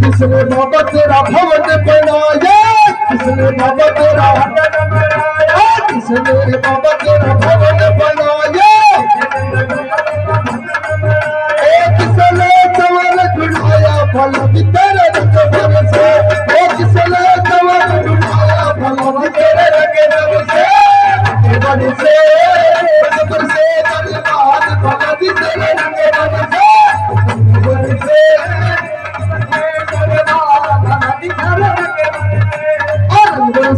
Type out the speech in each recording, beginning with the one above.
किसने बाबा तेरा भवन बनाया, किसने बाबा तेरा बनाया, किसने बाबा तेरा भवन बनाया, किसने चवल ढूंढाया भला भी तेरे रंग बरसे, किसने चवल ढूंढाया भला भी तेरे रंग बरसे, बरसे बरसे दरबार भला भी तेरे रंग बरसे, बरसे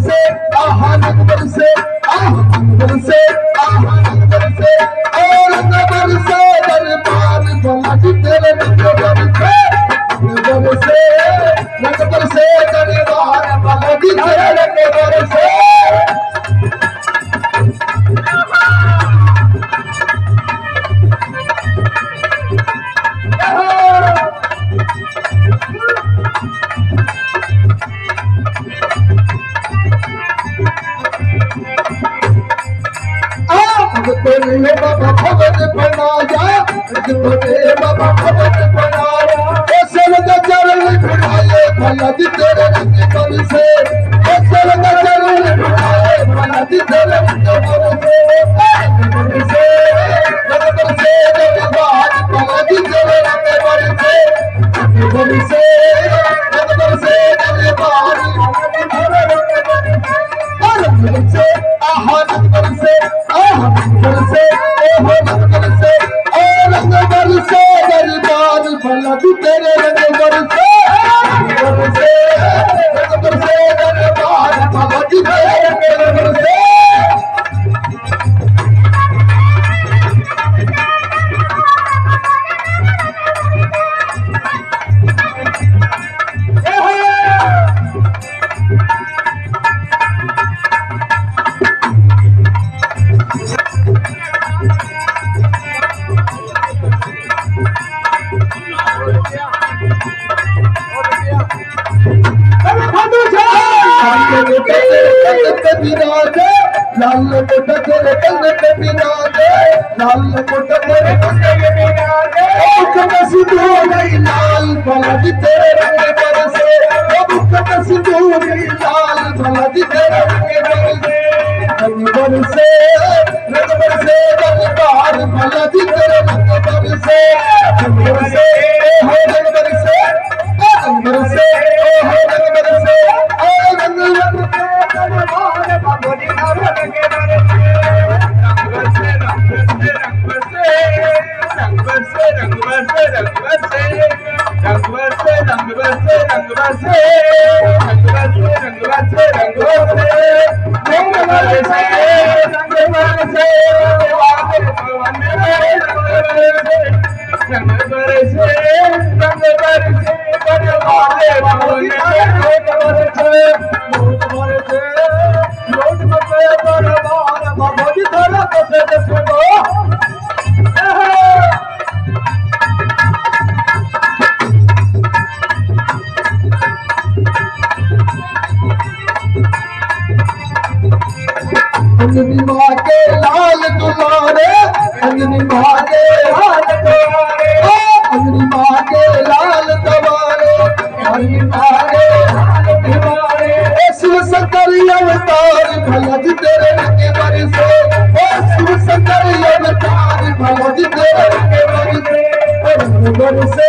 से आहानक बरसे, आहानक बरसे, आहानक बरसे, और बरसे दरबार भला भी तेरे रंग बरसे, बरसे रंग बरसे दरबार भला भी तेरे रंग बरसे। तेरे बाबा भवन बनाया, तेरे बाबा भवन बनाया, स्वर्ग चरण ढूंढाए भला भी तेरे रंग बरसे, स्वर्ग चरण ढूंढाए भला भी तेरे रंग बरसे, बरसे रंग बरसे दरबार भला भी तेरे रंग बरसे, बरसे रंग बरसे दरबार बरसे, आहानक बरसे, आहानक बरसे, आहानक बरसे, रंग बरसे दरबार भला भी तेरे रंग बरसे, बरसे रंग बरसे दरबार भला भी तेरे रंग बरसे। लाल कोटा तेरे कंधे पे बिराजे, लाल कोटा तेरे कंधे पे बिराजे, मुक्का सिंदूर गई लाल भला भी तेरे रंग बरसे, मुक्का सिंदूर गई लाल भला भी तेरे रंग बरसे, रंग बरसे रंग बरसे दरबार भला भी तेरे रंग बरसे, रंग बरसे हो रंग बरसे, रंग बरसे हो रंग बरसे, रंग बरसे दरबार भला भी तेरे रंग बरसे, रंग बरसे रंग बरसे रंग बरसे रंग बरसे रंग बरसे रंग बरसे रंग बरसे रंग बरसे रंग बरसे रंग बरसे रंग बरसे रंग बरसे रंग बरसे दरबारे भगवान लोट बरसे दरबार भगवान तेरा बरसे देखो अंजनी माँ के लाल दुलारे, अंजनी माँ के लाल दुलारे, अंजनी माँ के लाल दुलारे, अंजनी माँ के लाल दुलारे, शिव शंकर अवतार भला भी तेरे रंग बरसे, शिव शंकर अवतार भला भी तेरे रंग बरसे, रंग बरसे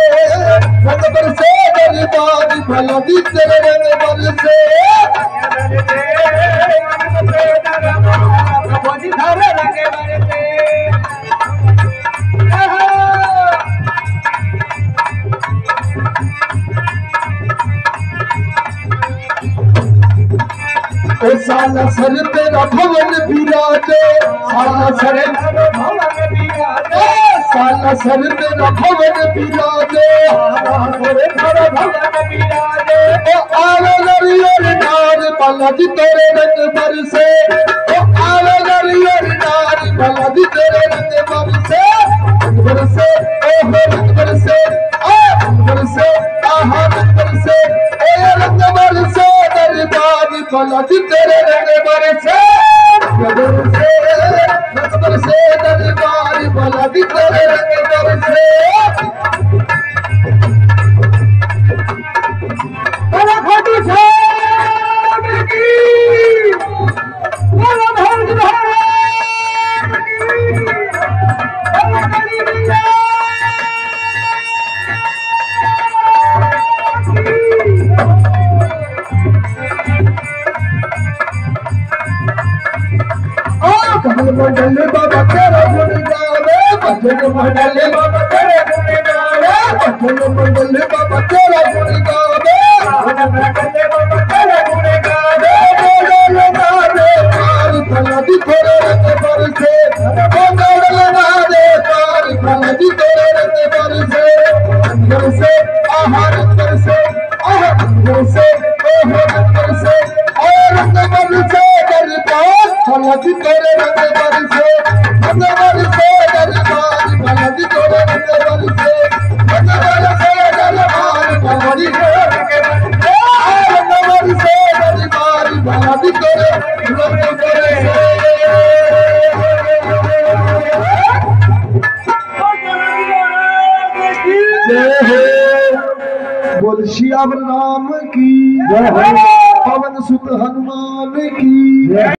रंग बरसे दरबार भला भी तेरे रंग बरसे, साला सर तेरा भवन विराजे, साला सर तेरा भवन विराजे, साला सर तेरा भवन विराजे, तेरा भवन विराजे, आवे नरियर नार भला भी तेरे रंग बरसे, आवे नरियर नार भला पलट तेरे रंग बरसे बरसे दरबार पलट तेरे रंग बरसे मंडल बाबा तेरा गुण गावे भजन मंडल बाबा तेरा गुण गावे भजन मंडल बाबा तेरा गुण गावे भजन बाबा तेरा गुण गावे बोल लगा दे पार फलदी तेरे रंग बरसे बोल लगा दे पार फलदी तेरे रंग बरसे अंदर से आहार अंदर से अंदर से और रंग बरसे दरबार फलदी तेरे रंग बरसे दरबार फलदी तेरे रंग बरसे दरबार फलदी तेरे रंग बरसे दरबार फलदी तेरे रंग बरसे जय हो बोल श्याम राम की जय हो पवन सुत हनुमान की